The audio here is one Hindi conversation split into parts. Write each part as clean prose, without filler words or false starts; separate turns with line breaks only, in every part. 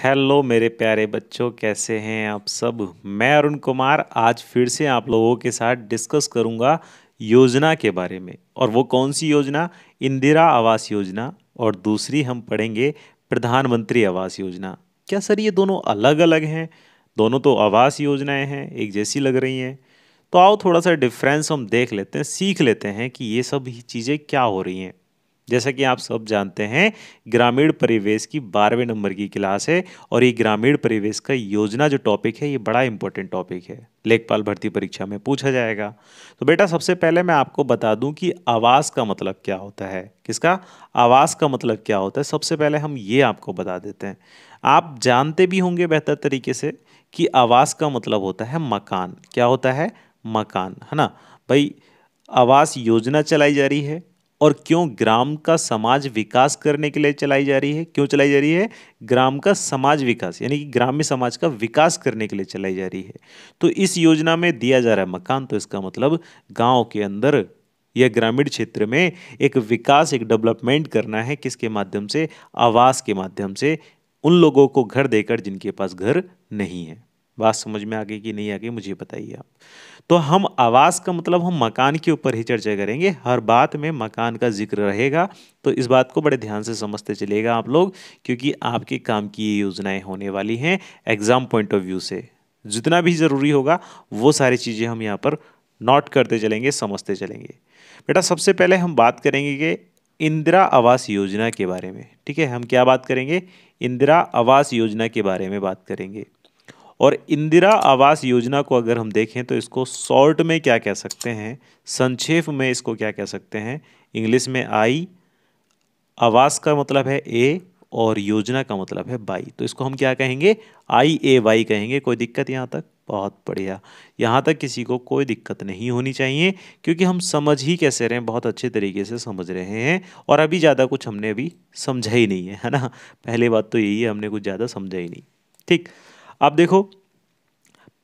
हेलो मेरे प्यारे बच्चों, कैसे हैं आप सब। मैं अरुण कुमार आज फिर से आप लोगों के साथ डिस्कस करूंगा योजना के बारे में। और वो कौन सी योजना? इंदिरा आवास योजना। और दूसरी हम पढ़ेंगे प्रधानमंत्री आवास योजना। क्या सर ये दोनों अलग अलग हैं? दोनों तो आवास योजनाएं हैं, एक जैसी लग रही हैं। तो आओ थोड़ा सा डिफरेंस हम देख लेते हैं, सीख लेते हैं कि ये सब चीज़ें क्या हो रही हैं। जैसा कि आप सब जानते हैं, ग्रामीण परिवेश की 12वें नंबर की क्लास है। और ये ग्रामीण परिवेश का योजना जो टॉपिक है, ये बड़ा इंपॉर्टेंट टॉपिक है, लेखपाल भर्ती परीक्षा में पूछा जाएगा। तो बेटा सबसे पहले मैं आपको बता दूं कि आवास का मतलब क्या होता है। किसका? आवास का मतलब क्या होता है, सबसे पहले हम ये आपको बता देते हैं। आप जानते भी होंगे बेहतर तरीके से कि आवास का मतलब होता है मकान। क्या होता है? मकान, है ना भाई। आवास योजना चलाई जा रही है। और क्यों? ग्राम का समाज विकास करने के लिए चलाई जा रही है। क्यों चलाई जा रही है? ग्राम का समाज विकास, यानी कि ग्राम्य समाज का विकास करने के लिए चलाई जा रही है। तो इस योजना में दिया जा रहा है मकान, तो इसका मतलब गांव के अंदर या ग्रामीण क्षेत्र में एक विकास, एक डेवलपमेंट करना है। किसके माध्यम से? आवास के माध्यम से। उन लोगों को घर देकर जिनके पास घर नहीं है। बात समझ में आ गई कि नहीं आ गई, मुझे बताइए आप। तो हम आवास का मतलब हम मकान के ऊपर ही चर्चा करेंगे, हर बात में मकान का जिक्र रहेगा। तो इस बात को बड़े ध्यान से समझते चलिएगा आप लोग, क्योंकि आपके काम की ये योजनाएं होने वाली हैं एग्जाम पॉइंट ऑफ व्यू से। जितना भी ज़रूरी होगा वो सारी चीज़ें हम यहाँ पर नोट करते चलेंगे, समझते चलेंगे। बेटा सबसे पहले हम बात करेंगे कि इंदिरा आवास योजना के बारे में। ठीक है, हम क्या बात करेंगे? इंदिरा आवास योजना के बारे में बात करेंगे। और इंदिरा आवास योजना को अगर हम देखें तो इसको शॉर्ट में क्या कह सकते हैं, संक्षेप में इसको क्या कह सकते हैं? इंग्लिश में आई, आवास का मतलब है ए, और योजना का मतलब है बाई। तो इसको हम क्या कहेंगे? IAY कहेंगे। कोई दिक्कत यहाँ तक? बहुत बढ़िया। यहाँ तक किसी को कोई दिक्कत नहीं होनी चाहिए, क्योंकि हम समझ ही कैसे रहे हैं, बहुत अच्छे तरीके से समझ रहे हैं। और अभी ज़्यादा कुछ हमने अभी समझा ही नहीं है ना। पहले बात तो यही है, हमने कुछ ज़्यादा समझा ही नहीं। ठीक। अब देखो,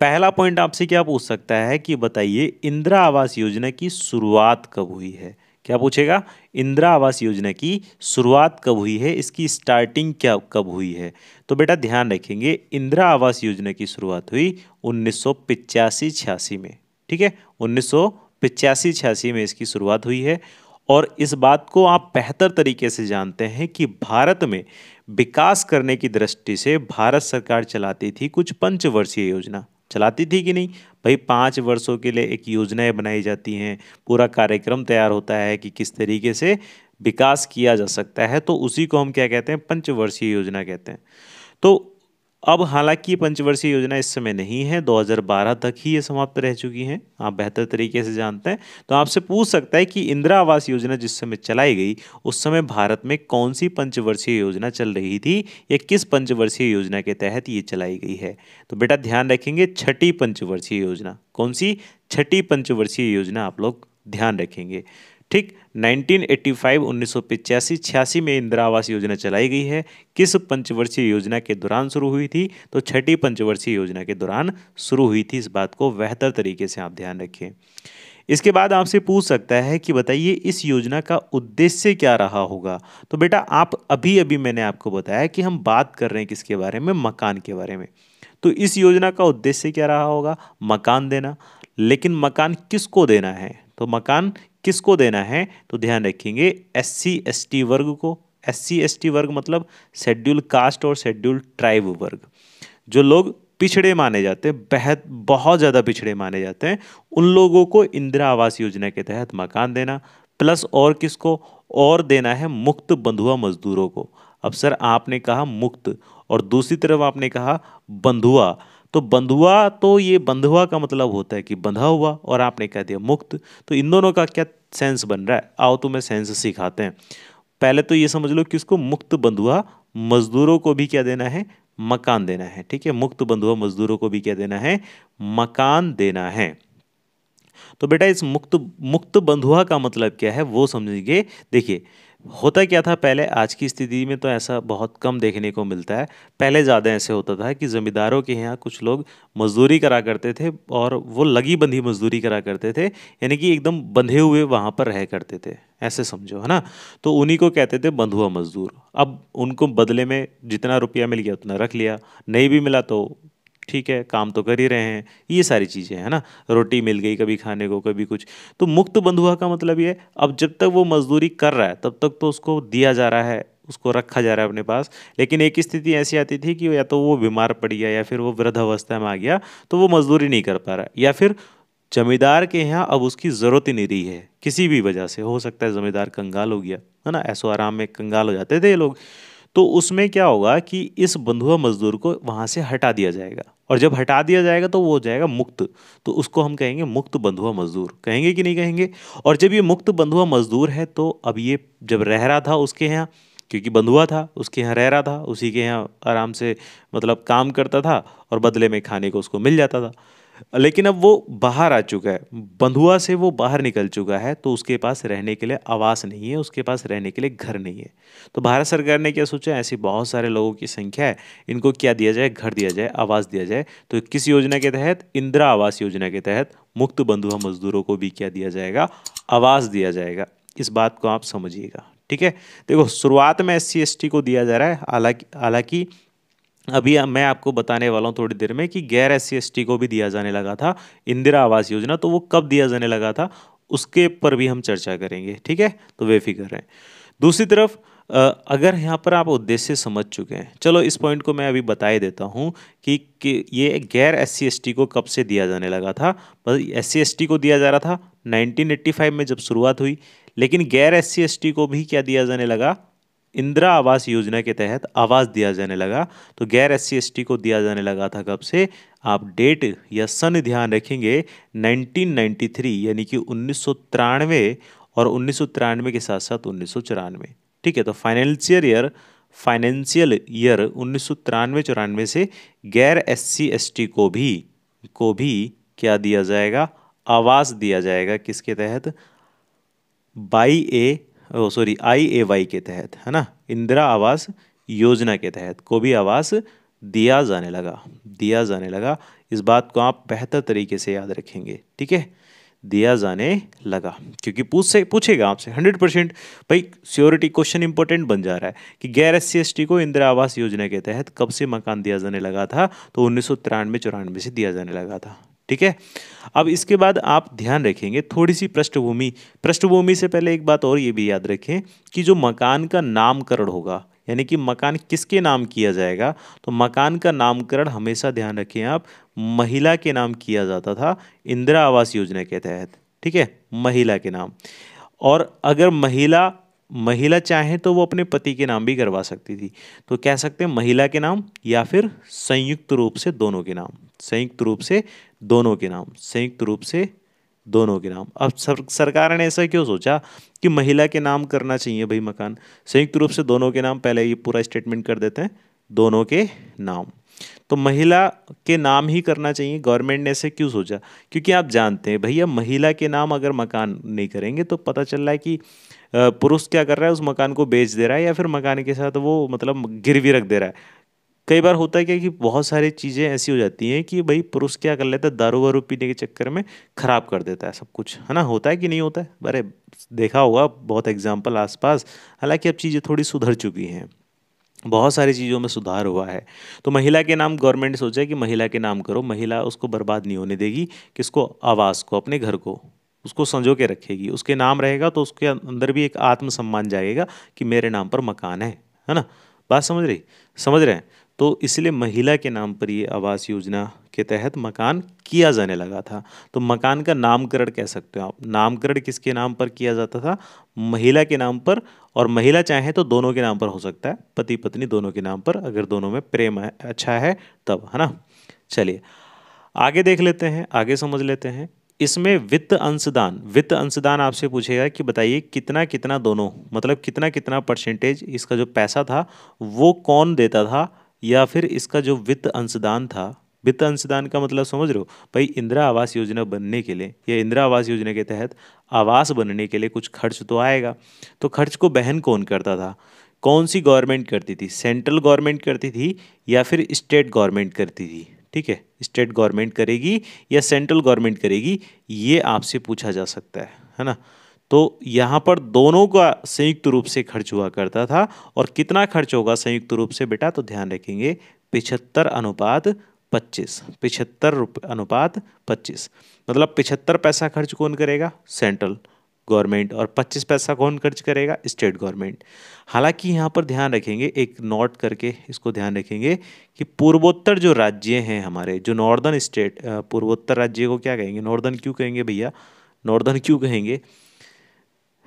पहला पॉइंट आपसे क्या पूछ सकता है कि बताइए इंदिरा आवास योजना की शुरुआत कब हुई है। क्या पूछेगा? इंदिरा आवास योजना की शुरुआत कब हुई है, इसकी स्टार्टिंग क्या कब हुई है। तो बेटा ध्यान रखेंगे, इंदिरा आवास योजना की शुरुआत हुई 1985-86 में। ठीक है, 1985-86 में इसकी शुरुआत हुई है। और इस बात को आप बेहतर तरीके से जानते हैं कि भारत में विकास करने की दृष्टि से भारत सरकार चलाती थी कुछ पंचवर्षीय योजना। चलाती थी कि नहीं भाई? 5 वर्षों के लिए एक योजनाएं बनाई जाती हैं, पूरा कार्यक्रम तैयार होता है कि किस तरीके से विकास किया जा सकता है। तो उसी को हम क्या कहते हैं? पंचवर्षीय योजना कहते हैं। तो अब हालांकि ये पंचवर्षीय योजना इस समय नहीं है, 2012 तक ही ये समाप्त रह चुकी हैं, आप बेहतर तरीके से जानते हैं। तो आपसे पूछ सकता है कि इंदिरा आवास योजना जिस समय चलाई गई, उस समय भारत में कौन सी पंचवर्षीय योजना चल रही थी, या किस पंचवर्षीय योजना के तहत ये चलाई गई है। तो बेटा ध्यान रखेंगे, छठी पंचवर्षीय योजना। कौन सी? छठी पंचवर्षीय योजना आप लोग ध्यान रखेंगे। ठीक, 1985 1985-86 में इंदिरा आवास योजना चलाई गई है। किस पंचवर्षीय योजना के दौरान शुरू हुई थी? तो छठी पंचवर्षीय योजना के दौरान शुरू हुई थी। इस बात को बेहतर तरीके से आप ध्यान रखें। इसके बाद आपसे पूछ सकता है कि बताइए इस योजना का उद्देश्य क्या रहा होगा। तो बेटा आप अभी अभी मैंने आपको बताया कि हम बात कर रहे हैं किसके बारे में? मकान के बारे में। तो इस योजना का उद्देश्य क्या रहा होगा? मकान देना। लेकिन मकान किसको देना है? तो मकान किसको देना है? तो ध्यान रखेंगे, SC ST वर्ग को। SC ST वर्ग मतलब शेड्यूल कास्ट और शेड्यूल ट्राइब वर्ग। जो लोग पिछड़े माने जाते हैं, बेहद बहुत ज़्यादा पिछड़े माने जाते हैं, उन लोगों को इंदिरा आवास योजना के तहत मकान देना। प्लस और किसको? और देना है मुक्त बंधुआ मजदूरों को। अब सर आपने कहा मुक्त, और दूसरी तरफ आपने कहा बंधुआ। तो बंधुआ, तो ये बंधुआ का मतलब होता है कि बंधा हुआ, और आपने कह दिया मुक्त। तो इन दोनों का क्या सेंस बन रहा है? आओ तुम्हें सेंस सिखाते हैं। पहले तो ये समझ लो कि इसको मुक्त बंधुआ मजदूरों को भी क्या देना है? मकान देना है। ठीक है, मुक्त बंधुआ मजदूरों को भी क्या देना है? मकान देना है। तो बेटा इस मुक्त मुक्त बंधुआ का मतलब क्या है वो समझिए। देखिए, होता क्या था पहले, आज की स्थिति में तो ऐसा बहुत कम देखने को मिलता है। पहले ज़्यादा ऐसे होता था कि ज़मींदारों के यहाँ कुछ लोग मजदूरी करा करते थे और वो लगी बंधी मजदूरी करा करते थे, यानी कि एकदम बंधे हुए वहाँ पर रह करते थे, ऐसे समझो, है ना। तो उन्हीं को कहते थे बंधुआ मजदूर। अब उनको बदले में जितना रुपया मिल गया उतना रख लिया, नहीं भी मिला तो ठीक है, काम तो कर ही रहे हैं, ये सारी चीज़ें है ना। रोटी मिल गई कभी खाने को, कभी कुछ। तो मुक्त बंधुआ का मतलब ये है, अब जब तक वो मजदूरी कर रहा है तब तक तो उसको दिया जा रहा है, उसको रखा जा रहा है अपने पास। लेकिन एक स्थिति ऐसी आती थी कि या तो वो बीमार पड़ गया या फिर वो वृद्धावस्था में आ गया, तो वो मजदूरी नहीं कर पा रहा, या फिर जमींदार के यहाँ अब उसकी ज़रूरत ही नहीं रही है किसी भी वजह से। हो सकता है जमींदार कंगाल हो गया, है ना, ऐसो आराम में कंगाल हो जाते थे ये लोग। तो उसमें क्या होगा कि इस बंधुआ मजदूर को वहां से हटा दिया जाएगा, और जब हटा दिया जाएगा तो वो हो जाएगा मुक्त। तो उसको हम कहेंगे मुक्त बंधुआ मजदूर, कहेंगे कि नहीं कहेंगे। और जब ये मुक्त बंधुआ मजदूर है तो अब ये जब रह रहा था उसके यहाँ, क्योंकि बंधुआ था, उसके यहाँ रह रहा था, उसी के यहाँ आराम से मतलब काम करता था, और बदले में खाने को उसको मिल जाता था। लेकिन अब वो बाहर आ चुका है, बंधुआ से वो बाहर निकल चुका है, तो उसके पास रहने के लिए आवास नहीं है, उसके पास रहने के लिए घर नहीं है। तो भारत सरकार ने क्या सोचा, ऐसी बहुत सारे लोगों की संख्या है, इनको क्या दिया जाए, घर दिया जाए, आवास दिया जाए। तो किस योजना के तहत, इंदिरा आवास योजना के तहत मुक्त बंधुआ मजदूरों को भी क्या दिया जाएगा, आवास दिया जाएगा। इस बात को आप समझिएगा, ठीक है। देखो, शुरुआत में SC ST को दिया जा रहा है, हालांकि हालांकि अभी मैं आपको बताने वाला हूँ थोड़ी देर में कि गैर SC ST को भी दिया जाने लगा था इंदिरा आवास योजना। तो वो कब दिया जाने लगा था उसके पर भी हम चर्चा करेंगे, ठीक है। तो बेफिक्र रहें। दूसरी तरफ अगर यहाँ पर आप उद्देश्य समझ चुके हैं, चलो इस पॉइंट को मैं अभी बता ही देता हूँ कि ये गैर SC ST को कब से दिया जाने लगा था। बस SC ST को दिया जा रहा था 1985 में जब शुरुआत हुई, लेकिन गैर SC ST को भी क्या दिया जाने लगा, इंदिरा आवास योजना के तहत आवास दिया जाने लगा। तो गैर SC ST को दिया जाने लगा था कब से, आप डेट या सन ध्यान रखेंगे, 1993, यानी कि 1993, और 1993 के साथ साथ 1994, ठीक है। तो फाइनेंशियल ईयर 1993-94 से गैर SC ST को भी क्या दिया जाएगा, आवास दिया जाएगा, किसके तहत, by A O sorry IAY के तहत, है ना, इंदिरा आवास योजना के तहत को भी आवास दिया जाने लगा। इस बात को आप बेहतर तरीके से याद रखेंगे, ठीक है, दिया जाने लगा, क्योंकि पूछेगा आपसे 100%। भाई श्योरिटी क्वेश्चन इंपॉर्टेंट बन जा रहा है कि गैर SC ST को इंदिरा आवास योजना के तहत कब से मकान दिया जाने लगा था, तो 1993-94 से दिया जाने लगा था, ठीक है। अब इसके बाद आप ध्यान रखेंगे थोड़ी सी पृष्ठभूमि से पहले एक बात और ये भी याद रखें कि जो मकान का नामकरण होगा, यानी कि मकान किसके नाम किया जाएगा, तो मकान का नामकरण हमेशा ध्यान रखें आप, महिला के नाम किया जाता था इंदिरा आवास योजना के तहत, ठीक है, महिला के नाम। और अगर महिला महिला चाहे तो वो अपने पति के नाम भी करवा सकती थी। तो कह सकते हैं महिला के नाम, या फिर संयुक्त रूप से दोनों के नाम, संयुक्त रूप से दोनों के नाम, संयुक्त रूप से दोनों के नाम। अब सरकार ने ऐसा क्यों सोचा कि महिला के नाम करना चाहिए भाई मकान, संयुक्त रूप से दोनों के नाम, पहले ये पूरा स्टेटमेंट कर देते हैं, दोनों के नाम। तो महिला के नाम ही करना चाहिए, गवर्नमेंट ने ऐसे क्यों सोचा, क्योंकि आप जानते हैं भैया, महिला के नाम अगर मकान नहीं करेंगे तो पता चल रहा है कि पुरुष क्या कर रहा है, उस मकान को बेच दे रहा है, या फिर मकान के साथ वो मतलब गिरवी रख दे रहा है। कई बार होता है क्या कि बहुत सारी चीज़ें ऐसी हो जाती हैं कि भाई पुरुष क्या कर लेता है, दारू वारू पीने के चक्कर में खराब कर देता है सब कुछ, है ना, होता है कि नहीं होता है। अरे देखा होगा बहुत एग्जाम्पल आसपास। हालांकि अब चीज़ें थोड़ी सुधर चुकी हैं, बहुत सारी चीज़ों में सुधार हुआ है। तो महिला के नाम गवर्नमेंट ने सोचा है कि महिला के नाम करो, महिला उसको बर्बाद नहीं होने देगी, किसको, आवास को, अपने घर को, उसको संजो के रखेगी, उसके नाम रहेगा तो उसके अंदर भी एक आत्मसम्मान जाएगा कि मेरे नाम पर मकान है ना। बात समझ रहे हैं। तो इसलिए महिला के नाम पर ये आवास योजना के तहत मकान किया जाने लगा था। तो मकान का नामकरण कह सकते हो आप, नामकरण किसके नाम पर किया जाता था, महिला के नाम पर। और महिला चाहे तो दोनों के नाम पर हो सकता है, पति पत्नी दोनों के नाम पर, अगर दोनों में प्रेम है, अच्छा है तब, है ना। चलिए आगे देख लेते हैं, आगे समझ लेते हैं। इसमें वित्त अंशदान आपसे पूछेगा कि बताइए कितना कितना दोनों, मतलब कितना कितना परसेंटेज इसका जो पैसा था वो कौन देता था, या फिर इसका जो वित्त अंशदान था वित्त अंशदान का मतलब समझ रहे हो भाई? इंदिरा आवास योजना बनने के लिए या इंदिरा आवास योजना के तहत आवास बनने के लिए कुछ खर्च तो आएगा। तो खर्च को वहन कौन करता था? कौन सी गवर्नमेंट करती थी? सेंट्रल गवर्नमेंट करती थी या फिर स्टेट गवर्नमेंट करती थी? ठीक है, स्टेट गवर्नमेंट करेगी या सेंट्रल गवर्नमेंट करेगी, ये आपसे पूछा जा सकता है ना? तो यहाँ पर दोनों का संयुक्त रूप से खर्च हुआ करता था। और कितना खर्च होगा संयुक्त रूप से बेटा? तो ध्यान रखेंगे 75/25। 75/25 मतलब 75 पैसा खर्च कौन करेगा? Central government. और 25 पैसा कौन खर्च करेगा? State government. हालांकि यहाँ पर ध्यान रखेंगे, एक नोट करके इसको ध्यान रखेंगे कि पूर्वोत्तर जो राज्य हैं हमारे, जो नॉर्दर्न स्टेट, पूर्वोत्तर राज्य को क्या कहेंगे? नॉर्दर्न क्यों कहेंगे भैया? नॉर्दर्न क्यों कहेंगे?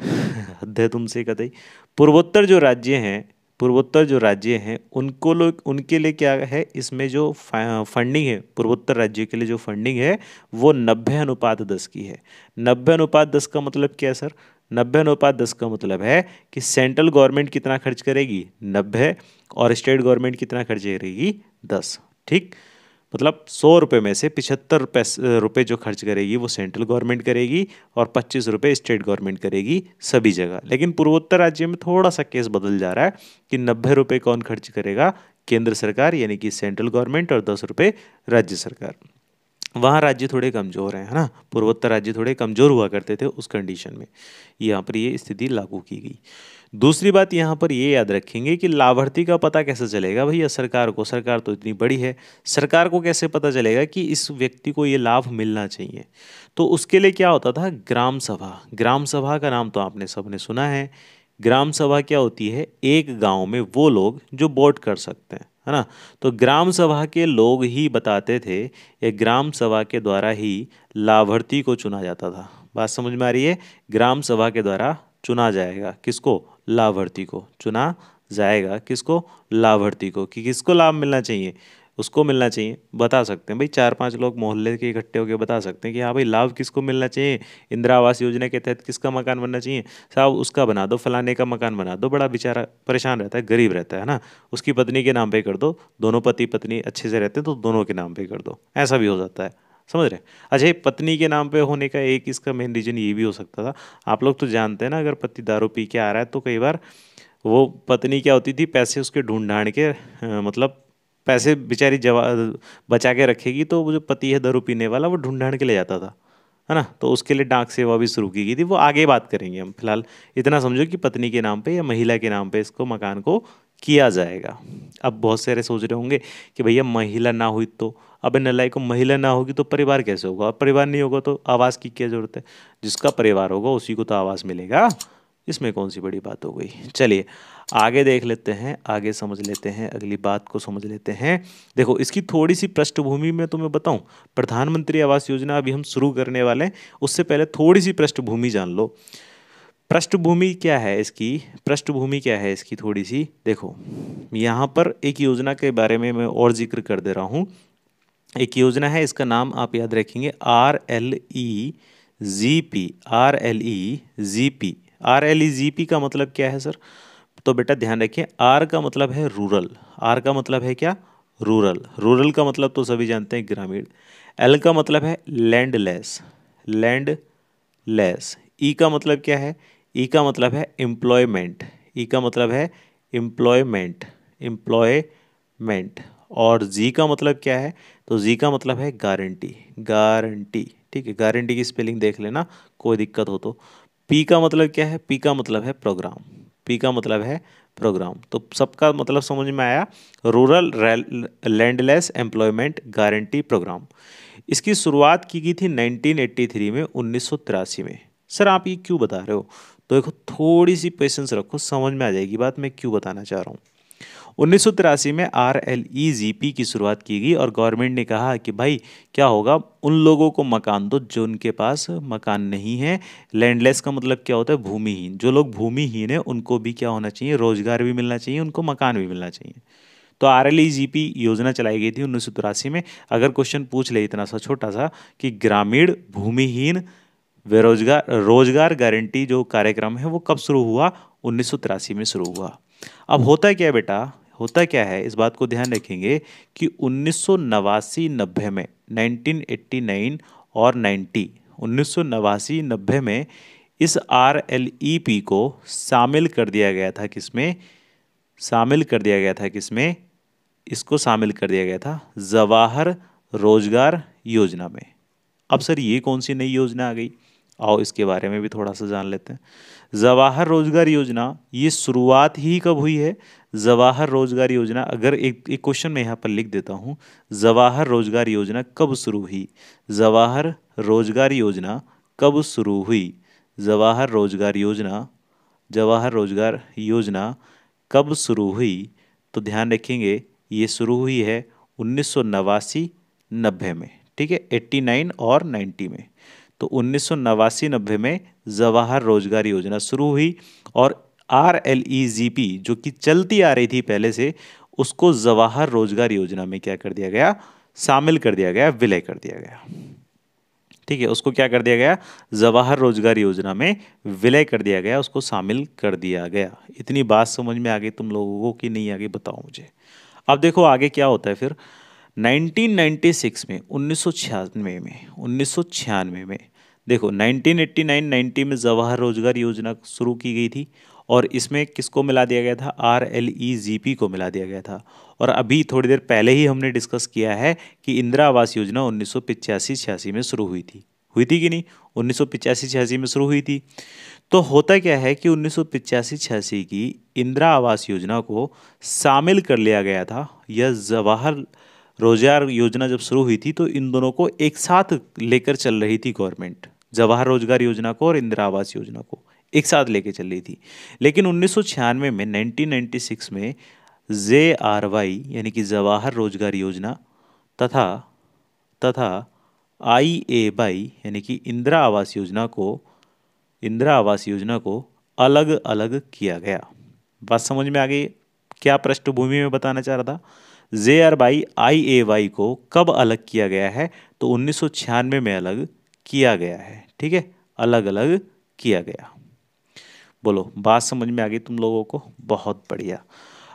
हद है तुमसे कतई। पूर्वोत्तर जो राज्य हैं, पूर्वोत्तर जो राज्य हैं उनको लोग, उनके लिए क्या है, इसमें जो फंडिंग है, पूर्वोत्तर राज्य के लिए जो फंडिंग है वो 90/10 की है। 90/10 का मतलब क्या है सर? 90/10 का मतलब है कि सेंट्रल गवर्नमेंट कितना खर्च करेगी? 90। और स्टेट गवर्नमेंट कितना खर्च करेगी? 10। ठीक, मतलब 100 रुपये में से 75 रुपये जो खर्च करेगी वो सेंट्रल गवर्नमेंट करेगी और 25 रुपये स्टेट गवर्नमेंट करेगी सभी जगह। लेकिन पूर्वोत्तर राज्य में थोड़ा सा केस बदल जा रहा है कि 90 रुपये कौन खर्च करेगा? केंद्र सरकार यानी कि सेंट्रल गवर्नमेंट, और 10 रुपये राज्य सरकार। वहाँ राज्य थोड़े कमज़ोर हैं, है ना? पूर्वोत्तर राज्य थोड़े कमज़ोर हुआ करते थे उस कंडीशन में यहाँ पर ये स्थिति लागू की गई। दूसरी बात यहाँ पर ये याद रखेंगे कि लाभार्थी का पता कैसे चलेगा भैया सरकार को? सरकार तो इतनी बड़ी है, सरकार को कैसे पता चलेगा कि इस व्यक्ति को ये लाभ मिलना चाहिए? तो उसके लिए क्या होता था? ग्राम सभा। ग्राम सभा का नाम तो आपने सबने सुना है। ग्राम सभा क्या होती है? एक गांव में वो लोग जो वोट कर सकते हैं, है ना? तो ग्राम सभा के लोग ही बताते थे, या ग्राम सभा के द्वारा ही लाभार्थी को चुना जाता था। बात समझ में आ रही है? ग्राम सभा के द्वारा चुना जाएगा किसको? लाभार्थी को। चुना जाएगा किसको? लाभार्थी को। कि किसको लाभ मिलना चाहिए? उसको मिलना चाहिए। बता सकते हैं भाई, 4-5 लोग मोहल्ले के इकट्ठे होकर बता सकते हैं कि हाँ भाई लाभ किसको मिलना चाहिए, इंदिरा आवास योजना के तहत किसका मकान बनना चाहिए? साहब उसका बना दो, फलाने का मकान बना दो। बड़ा बेचारा परेशान रहता है, गरीब रहता है ना, उसकी पत्नी के नाम पे कर दो। दोनों पति पत्नी अच्छे से रहते हैं तो दोनों के नाम पे कर दो, ऐसा भी हो जाता है। समझ रहे? अच्छा, ये पत्नी के नाम पे होने का एक इसका मेन रीजन ये भी हो सकता था, आप लोग तो जानते हैं ना, अगर पति दारू पी के आ रहा है तो कई बार वो पत्नी क्या होती थी, पैसे उसके ढूंढ ढांड के मतलब पैसे बेचारी जवा बचा के रखेगी, तो वो जो पति है दारू पीने वाला वो ढूंढ ढांड के ले जाता था, है ना? तो उसके लिए डाक सेवा भी शुरू की गई थी। वो आगे बात करेंगे हम, फिलहाल इतना समझो कि पत्नी के नाम पे या महिला के नाम पे इसको मकान को किया जाएगा। अब बहुत सारे सोच रहे होंगे कि भैया महिला ना हुई तो, अब नलायक को महिला ना होगी तो परिवार कैसे होगा? अब परिवार नहीं होगा तो आवास की क्या जरूरत है? जिसका परिवार होगा उसी को तो आवास मिलेगा, इसमें कौन सी बड़ी बात हो गई? चलिए आगे देख लेते हैं, आगे समझ लेते हैं, अगली बात को समझ लेते हैं। देखो इसकी थोड़ी सी पृष्ठभूमि में तुम्हें बताऊं, प्रधानमंत्री आवास योजना अभी हम शुरू करने वाले हैं, उससे पहले थोड़ी सी पृष्ठभूमि जान लो। पृष्ठभूमि क्या है इसकी? पृष्ठभूमि क्या है इसकी थोड़ी सी देखो। यहाँ पर एक योजना के बारे में मैं और जिक्र कर दे रहा हूँ। एक योजना है, इसका नाम आप याद रखेंगे, RLEGP। RLEGP। RLEGP का मतलब क्या है सर? तो बेटा ध्यान रखिए, आर का मतलब है रूरल। आर का मतलब है क्या? रूरल। रूरल का मतलब तो सभी जानते हैं ग्रामीण। एल का मतलब है लैंडलेस। लैंडलेस। ई का मतलब क्या है? ई का मतलब है एम्प्लॉयमेंट। ई का मतलब है एम्प्लॉयमेंट। एम्प्लॉयमेंट। और जी का मतलब क्या है? तो जी का मतलब है गारंटी। गारंटी। ठीक है, गारंटी की स्पेलिंग देख लेना कोई दिक्कत हो तो। पी का मतलब क्या है? पी का मतलब है प्रोग्राम। पी का मतलब है प्रोग्राम। तो सबका मतलब समझ में आया? Rural landless employment guarantee programme. इसकी शुरुआत की गई थी 1983 में, 1983 में। सर आप ये क्यों बता रहे हो? तो देखो थोड़ी सी पेशेंस रखो, समझ में आ जाएगी बात मैं क्यों बताना चाह रहा हूँ। 1983 में RLEGP की शुरुआत की गई और गवर्नमेंट ने कहा कि भाई क्या होगा, उन लोगों को मकान दो जो उनके पास मकान नहीं है। लैंडलेस का मतलब क्या होता है? भूमिहीन। जो लोग भूमिहीन है उनको भी क्या होना चाहिए? रोजगार भी मिलना चाहिए, उनको मकान भी मिलना चाहिए। तो RLEGP योजना चलाई गई थी 1983 में। अगर क्वेश्चन पूछ ले इतना सा छोटा सा कि ग्रामीण भूमिहीन बेरोजगार रोजगार गारंटी जो कार्यक्रम है वो कब शुरू हुआ? 1983 में शुरू हुआ। अब होता क्या है बेटा, होता क्या है, इस बात को ध्यान रखेंगे कि 1989-90 में 1989 और 90 1989-90 में इस RLEP को शामिल कर दिया गया था किसमें, शामिल कर दिया गया था किसमें, इसको शामिल कर दिया गया था जवाहर रोजगार योजना में। अब सर ये कौन सी नई योजना आ गई, आओ इसके बारे में भी थोड़ा सा जान लेते हैं। जवाहर रोजगार योजना ये शुरुआत ही कब हुई है, जवाहर रोजगार योजना, अगर एक क्वेश्चन मैं यहाँ पर लिख देता हूँ, जवाहर रोजगार योजना कब शुरू हुई, जवाहर रोजगार योजना कब शुरू हुई, जवाहर रोजगार योजना, जवाहर रोजगार योजना कब शुरू हुई, तो ध्यान रखेंगे ये शुरू हुई है 1989-90 में, ठीक है, 89 और 90 में। तो 1989-90 में जवाहर रोजगार योजना शुरू हुई और RLEGP जो कि चलती आ रही थी पहले से, उसको जवाहर रोजगार योजना में क्या कर दिया गया, शामिल कर दिया गया, विलय कर दिया गया, ठीक है, उसको क्या कर दिया गया, जवाहर रोजगार योजना में विलय कर दिया गया, उसको शामिल कर दिया गया। इतनी बात समझ में आ गई तुम लोगों को कि नहीं आ गई, बताओ मुझे। अब देखो आगे क्या होता है फिर 1996 में 1996 में देखो 1989-90 में जवाहर रोजगार योजना शुरू की गई थी और इसमें किसको मिला दिया गया था, RLEGP को मिला दिया गया था। और अभी थोड़ी देर पहले ही हमने डिस्कस किया है कि इंदिरा आवास योजना 1985-86 में शुरू हुई थी कि नहीं, 1985-86 में शुरू हुई थी। तो होता क्या है कि 1985-86 की इंदिरा आवास योजना को शामिल कर लिया गया था। यह जवाहर रोजगार योजना जब शुरू हुई थी तो इन दोनों को एक साथ लेकर चल रही थी गवर्नमेंट, जवाहर रोजगार योजना को और इंदिरा आवास योजना को एक साथ लेके चल रही थी। लेकिन 1996 में 1996 में JRY यानी कि जवाहर रोजगार योजना तथा IAY यानी कि इंदिरा आवास योजना को अलग अलग किया गया। बात समझ में आ गई, क्या पृष्ठभूमि में बताना चाह रहा था। JRY IAY को कब अलग किया गया है, तो 1996 में अलग किया गया है, ठीक है, अलग अलग किया गया। बोलो बात समझ में आ गई तुम लोगों को, बहुत बढ़िया।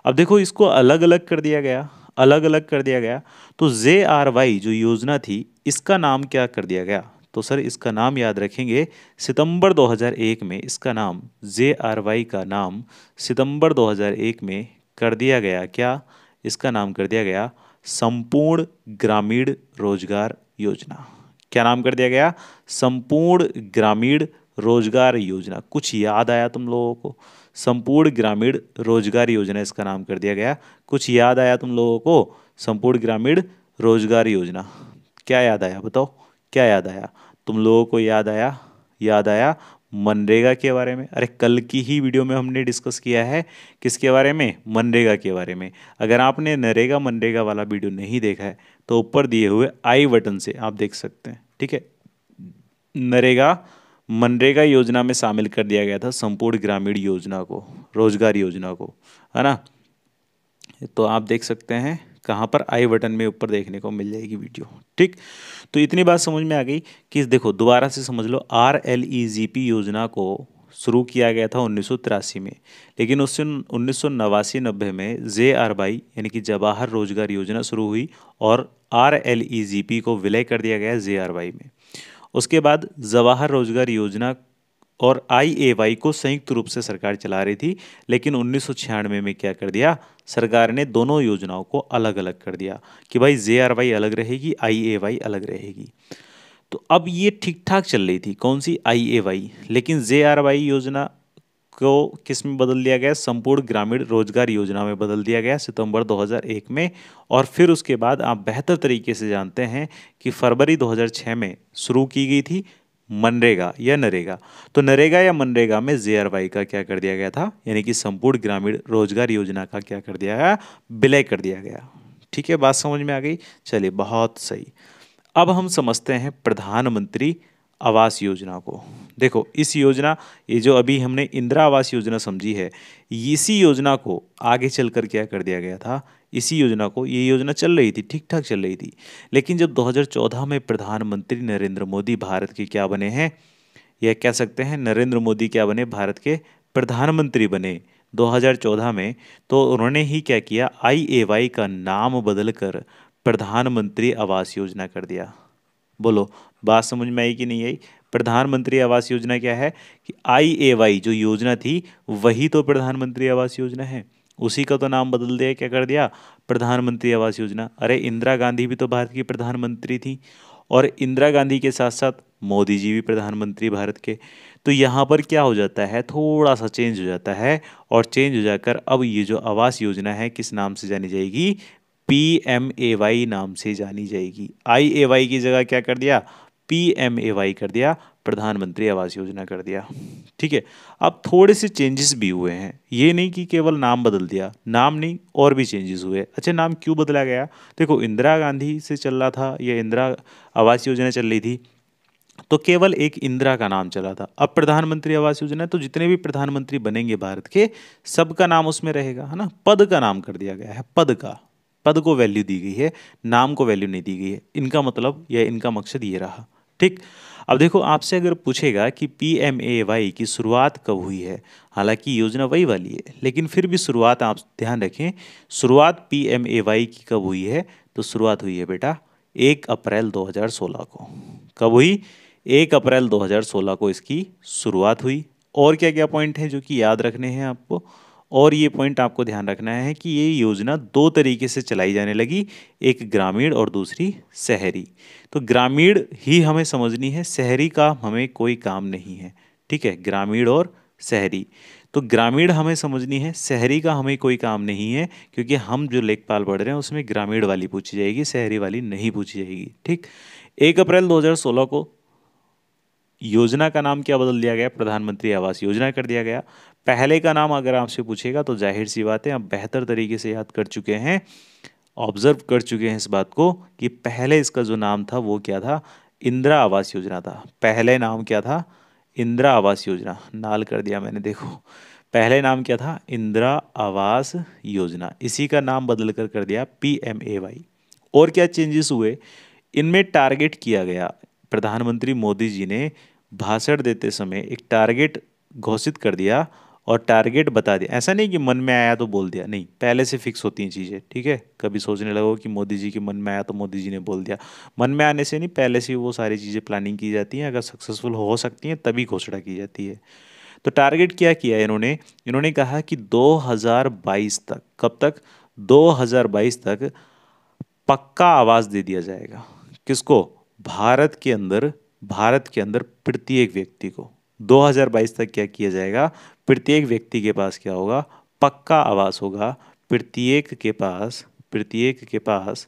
अब देखो इसको अलग अलग कर दिया गया, अलग अलग कर दिया गया, तो JRY जो योजना थी इसका नाम क्या कर दिया गया, तो सर इसका नाम याद रखेंगे, सितंबर 2001 में इसका नाम, JRY का नाम सितंबर 2001 में कर दिया गया, क्या, इसका नाम कर दिया गया संपूर्ण ग्रामीण रोजगार योजना। क्या नाम कर दिया गया, संपूर्ण ग्रामीण रोजगार योजना। कुछ याद आया तुम लोगों को, संपूर्ण ग्रामीण रोजगार योजना इसका नाम कर दिया गया। कुछ याद आया तुम लोगों को, संपूर्ण ग्रामीण रोजगार योजना, क्या याद आया बताओ, क्या याद आया तुम लोगों को, याद आया मनरेगा के बारे में। अरे कल की ही वीडियो में हमने डिस्कस किया है किसके बारे में, मनरेगा के बारे में। अगर आपने नरेगा मनरेगा वाला वीडियो नहीं देखा है तो ऊपर दिए हुए आई बटन से आप देख सकते हैं, ठीक है। नरेगा मनरेगा योजना में शामिल कर दिया गया था संपूर्ण ग्रामीण योजना को, रोजगार योजना को, है ना। तो आप देख सकते हैं कहाँ पर, आई बटन में ऊपर देखने को मिल जाएगी वीडियो, ठीक। तो इतनी बात समझ में आ गई कि देखो दोबारा से समझ लो, RLEGP योजना को शुरू किया गया था 1983 में, लेकिन उससे 1989-90 में JRY यानी कि जवाहर रोजगार योजना शुरू हुई और RLEGP को विलय कर दिया गया JRY में। उसके बाद जवाहर रोजगार योजना और IAY को संयुक्त रूप से सरकार चला रही थी, लेकिन 1996 में क्या कर दिया, सरकार ने दोनों योजनाओं को अलग अलग कर दिया कि भाई JRY अलग रहेगी, IAY अलग रहेगी। तो अब ये ठीक ठाक चल रही थी, कौन सी, IAY, लेकिन JRY योजना को किस में बदल दिया गया, संपूर्ण ग्रामीण रोजगार योजना में बदल दिया गया सितंबर 2001 में। और फिर उसके बाद आप बेहतर तरीके से जानते हैं कि फरवरी 2006 में शुरू की गई थी मनरेगा या नरेगा। तो नरेगा या मनरेगा में JRY का क्या कर दिया गया था, यानी कि संपूर्ण ग्रामीण रोजगार योजना का क्या कर दिया गया, विलय कर दिया गया, ठीक है। बात समझ में आ गई, चलिए बहुत सही। अब हम समझते हैं प्रधानमंत्री आवास योजना को। देखो इस योजना, ये जो अभी हमने इंदिरा आवास योजना समझी है, इसी योजना को आगे चलकर क्या कर दिया गया था, इसी योजना को, ये योजना चल रही थी, ठीक ठाक चल रही थी, लेकिन जब 2014 में प्रधानमंत्री नरेंद्र मोदी भारत के क्या बने हैं, यह कह सकते हैं नरेंद्र मोदी क्या बने, भारत के प्रधानमंत्री बने, 2014 में, तो उन्होंने ही क्या किया, IAY का नाम बदलकर प्रधानमंत्री आवास योजना कर दिया। बोलो, बात समझ में आई कि नहीं आई? प्रधानमंत्री आवास योजना क्या है कि IAY जो योजना थी वही तो प्रधानमंत्री आवास योजना है, उसी का तो नाम बदल दिया, क्या कर दिया, प्रधानमंत्री आवास योजना। अरे इंदिरा गांधी भी तो भारत की प्रधानमंत्री थी, और इंदिरा गांधी के साथ साथ मोदी जी भी प्रधानमंत्री भारत के। तो यहाँ पर क्या हो जाता है, थोड़ा सा चेंज हो जाता है, और चेंज हो जाकर अब ये जो आवास योजना है किस नाम से जानी जाएगी, PMAY नाम से जानी जाएगी। IAY की जगह क्या कर दिया, PMAY कर दिया, प्रधानमंत्री आवास योजना कर दिया। ठीक है, अब थोड़े से चेंजेस भी हुए हैं, ये नहीं कि केवल नाम बदल दिया, नाम नहीं और भी चेंजेस हुए। अच्छा, नाम क्यों बदला गया? देखो, इंदिरा गांधी से चल रहा था, ये इंदिरा आवास योजना चल रही थी, तो केवल एक इंदिरा का नाम चला था। अब प्रधानमंत्री आवास योजना है, तो जितने भी प्रधानमंत्री बनेंगे भारत के, सबका नाम उसमें रहेगा, है ना। पद का नाम कर दिया गया है, पद का, पद को वैल्यू दी गई है, नाम को वैल्यू नहीं दी गई है। इनका मतलब या इनका मकसद ये रहा। ठीक। अब देखो, आपसे अगर पूछेगा कि PMAY की शुरुआत कब हुई है, हालांकि योजना वही वाली है, लेकिन फिर भी शुरुआत आप ध्यान रखें, शुरुआत PMAY की कब हुई है, तो शुरुआत हुई है बेटा 1 अप्रैल 2016 को। कब हुई? 1 अप्रैल 2016 को इसकी शुरुआत हुई। और क्या क्या पॉइंट हैं जो कि याद रखने हैं आपको? और ये पॉइंट आपको ध्यान रखना है कि ये योजना दो तरीके से चलाई जाने लगी, एक ग्रामीण और दूसरी शहरी। तो ग्रामीण ही हमें समझनी है, शहरी का हमें कोई काम नहीं है। ठीक है, ग्रामीण और शहरी। तो ग्रामीण हमें समझनी है, शहरी का हमें कोई काम नहीं है, क्योंकि हम जो लेखपाल पढ़ रहे हैं उसमें ग्रामीण वाली पूछी जाएगी, शहरी वाली नहीं पूछी जाएगी। ठीक। 1 अप्रैल 2016 को योजना का नाम क्या बदल दिया गया, प्रधानमंत्री आवास योजना कर दिया गया। पहले का नाम अगर आपसे पूछेगा तो जाहिर सी बात है आप बेहतर तरीके से याद कर चुके हैं, ऑब्जर्व कर चुके हैं इस बात को कि पहले इसका जो नाम था वो क्या था, इंदिरा आवास योजना था। पहले नाम क्या था, इंदिरा आवास योजना, नाल कर दिया मैंने, देखो पहले नाम क्या था, इंदिरा आवास योजना, इसी का नाम बदल कर दिया PMAY। और क्या चेंजेस हुए इनमें, टारगेट किया गया, प्रधानमंत्री मोदी जी ने भाषण देते समय एक टारगेट घोषित कर दिया, और टारगेट बता दिया। ऐसा नहीं कि मन में आया तो बोल दिया, नहीं, पहले से फिक्स होती हैं चीज़ें। ठीक है, कभी सोचने लगो कि मोदी जी के मन में आया तो मोदी जी ने बोल दिया, मन में आने से नहीं, पहले से वो सारी चीज़ें प्लानिंग की जाती हैं, अगर सक्सेसफुल हो सकती हैं तभी घोषणा की जाती है। तो टारगेट क्या किया इन्होंने, इन्होंने कहा कि 2022 तक, कब तक, 2022 तक पक्का आवास दे दिया जाएगा। किसको? भारत के अंदर, भारत के अंदर प्रत्येक व्यक्ति को 2022 तक क्या किया जाएगा, प्रत्येक व्यक्ति के पास क्या होगा, पक्का आवास होगा। प्रत्येक के पास, प्रत्येक के पास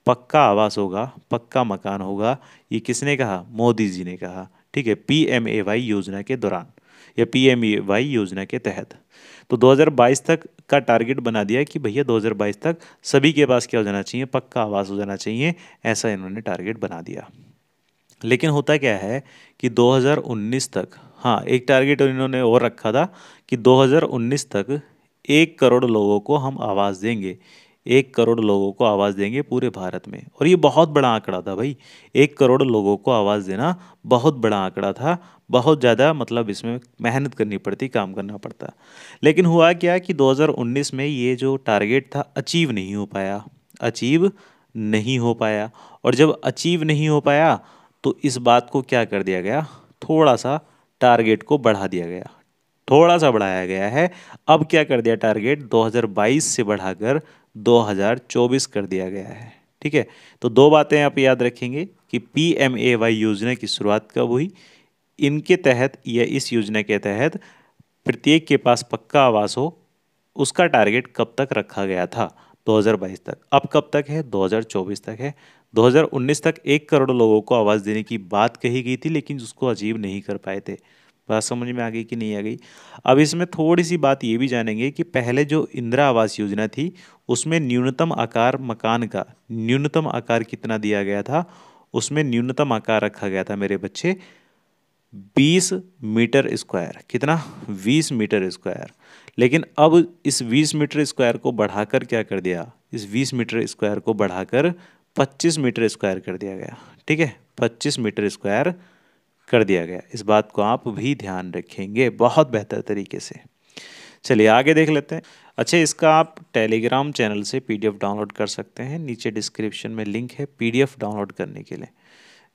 पक्का आवास होगा, पक्का मकान होगा। ये किसने कहा? मोदी जी ने कहा। ठीक है, PMAY योजना के दौरान या PMAY योजना के तहत। तो 2022 तक का टारगेट बना दिया कि भैया 2022 तक सभी के पास क्या हो जाना चाहिए, पक्का आवास हो जाना चाहिए, ऐसा इन्होंने टारगेट बना दिया। लेकिन होता क्या है कि 2019 तक, हाँ एक टारगेट इन्होंने और रखा था कि 2019 तक 1 करोड़ लोगों को हम आवास देंगे, 1 करोड़ लोगों को आवास देंगे पूरे भारत में। और ये बहुत बड़ा आंकड़ा था भाई, 1 करोड़ लोगों को आवास देना बहुत बड़ा आंकड़ा था, बहुत ज़्यादा, मतलब इसमें मेहनत करनी पड़ती, काम करना पड़ता। लेकिन हुआ क्या कि 2019 में ये जो टारगेट था अचीव नहीं हो पाया, अचीव नहीं हो पाया। और जब अचीव नहीं हो पाया तो इस बात को क्या कर दिया गया, थोड़ा सा टारगेट को बढ़ा दिया गया, थोड़ा सा बढ़ाया गया है। अब क्या कर दिया, टारगेट 2022 से बढ़ाकर 2024 कर दिया गया है। ठीक है, तो दो बातें आप याद रखेंगे कि PMAY योजना की शुरुआत कब हुई, इनके तहत या इस योजना के तहत प्रत्येक के पास पक्का आवास हो, उसका टारगेट कब तक रखा गया था, 2022 तक। अब कब तक है, 2024 तक है। 2019 तक 1 करोड़ लोगों को आवास देने की बात कही गई थी, लेकिन उसको अचीव नहीं कर पाए थे। बात समझ में आ गई कि नहीं आ गई? अब इसमें थोड़ी सी बात ये भी जानेंगे कि पहले जो इंदिरा आवास योजना थी उसमें न्यूनतम आकार मकान का, न्यूनतम आकार कितना दिया गया था, उसमें न्यूनतम आकार रखा गया था मेरे बच्चे 20 मीटर स्क्वायर। कितना? 20 मीटर स्क्वायर। लेकिन अब इस 20 मीटर स्क्वायर को बढ़ाकर क्या कर दिया, इस 20 मीटर स्क्वायर को बढ़ाकर 25 मीटर स्क्वायर कर दिया गया। ठीक है, 25 मीटर स्क्वायर कर दिया गया। इस बात को आप भी ध्यान रखेंगे बहुत बेहतर तरीके से। चलिए आगे देख लेते हैं। अच्छा, इसका आप टेलीग्राम चैनल से पीडीएफ डाउनलोड कर सकते हैं। नीचे डिस्क्रिप्शन में लिंक है पीडीएफ डाउनलोड करने के लिए।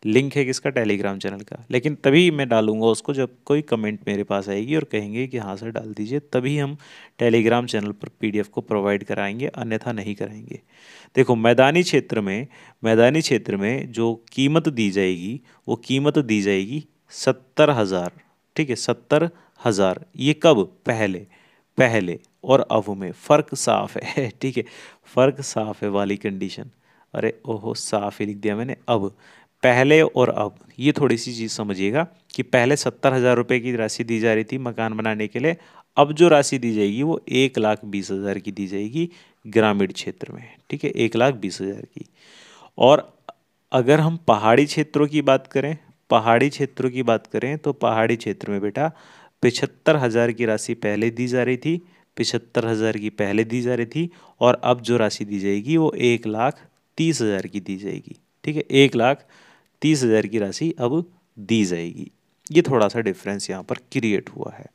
लिंक है किसका? टेलीग्राम चैनल का। लेकिन तभी मैं डालूंगा उसको जब कोई कमेंट मेरे पास आएगी और कहेंगे कि हाँ सर डाल दीजिए, तभी हम टेलीग्राम चैनल पर पीडीएफ को प्रोवाइड कराएंगे, अन्यथा नहीं कराएंगे। देखो, मैदानी क्षेत्र में जो कीमत दी जाएगी वो कीमत दी जाएगी 70,000। ठीक है, 70,000। ये कब? पहले पहले और अब में फ़र्क साफ है। ठीक है, फ़र्क साफ है वाली कंडीशन। अरे ओहो, साफ ही लिख दिया मैंने। अब पहले और अब, ये थोड़ी सी चीज़ समझिएगा कि पहले 70,000 रुपये की राशि दी जा रही थी मकान बनाने के लिए। अब जो राशि दी जाएगी वो 1,20,000 की दी जाएगी ग्रामीण क्षेत्र में। ठीक है, 1,20,000 की। और अगर हम पहाड़ी क्षेत्रों की बात करें तो पहाड़ी क्षेत्र में बेटा 75,000 की राशि पहले दी जा रही थी, 75,000 की पहले दी जा रही थी, और अब जो राशि दी जाएगी वो 1,30,000 की दी जाएगी। ठीक है, 1,30,000 की राशि अब दी जाएगी। ये थोड़ा सा डिफरेंस यहाँ पर क्रिएट हुआ है।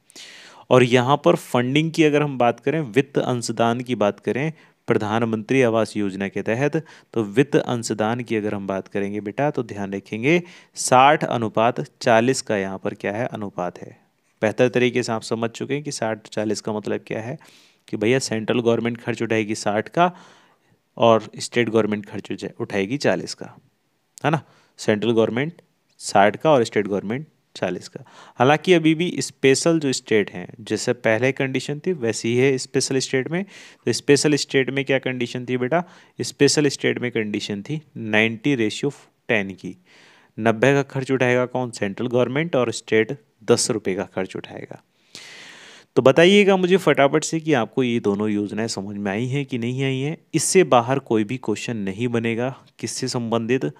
और यहाँ पर फंडिंग की अगर हम बात करें, वित्त अंशदान की बात करें प्रधानमंत्री आवास योजना के तहत, तो वित्त अंशदान की अगर हम बात करेंगे बेटा तो ध्यान रखेंगे 60:40 का यहाँ पर क्या है? अनुपात है। बेहतर तरीके से आप समझ चुके हैं कि 60-40 का मतलब क्या है कि भैया सेंट्रल गवर्नमेंट खर्च उठाएगी 60 का और स्टेट गवर्नमेंट खर्च उठाएगी 40 का, है ना। सेंट्रल गवर्नमेंट 60 का और स्टेट गवर्नमेंट 40 का। हालांकि अभी भी स्पेशल जो स्टेट हैं, जैसे पहले कंडीशन थी वैसी ही है स्पेशल स्टेट में। तो स्पेशल स्टेट में क्या कंडीशन थी बेटा? स्पेशल स्टेट में कंडीशन थी 90:10 की। 90 का खर्च उठाएगा कौन? सेंट्रल गवर्नमेंट, और स्टेट 10 रुपये का खर्च उठाएगा। तो बताइएगा मुझे फटाफट से कि आपको ये दोनों योजनाएं समझ में आई हैं कि नहीं आई हैं। इससे बाहर कोई भी क्वेश्चन नहीं बनेगा। किससे संबंधित?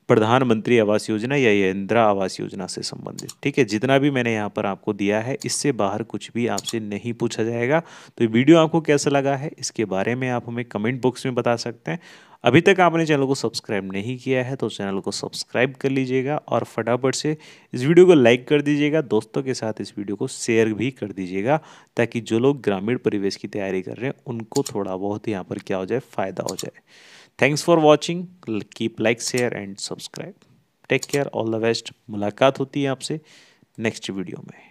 प्रधानमंत्री आवास योजना या ये इंदिरा आवास योजना से संबंधित। ठीक है, जितना भी मैंने यहाँ पर आपको दिया है इससे बाहर कुछ भी आपसे नहीं पूछा जाएगा। तो ये वीडियो आपको कैसा लगा है इसके बारे में आप हमें कमेंट बॉक्स में बता सकते हैं। अभी तक आपने चैनल को सब्सक्राइब नहीं किया है तो चैनल को सब्सक्राइब कर लीजिएगा और फटाफट से इस वीडियो को लाइक कर दीजिएगा। दोस्तों के साथ इस वीडियो को शेयर भी कर दीजिएगा, ताकि जो लोग ग्रामीण परिवेश की तैयारी कर रहे हैं उनको थोड़ा बहुत यहाँ पर क्या हो जाए? फ़ायदा हो जाए। Thanks for watching. Keep like, share and subscribe. Take care, all the best. मुलाकात होती है आपसे नेक्स्ट वीडियो में।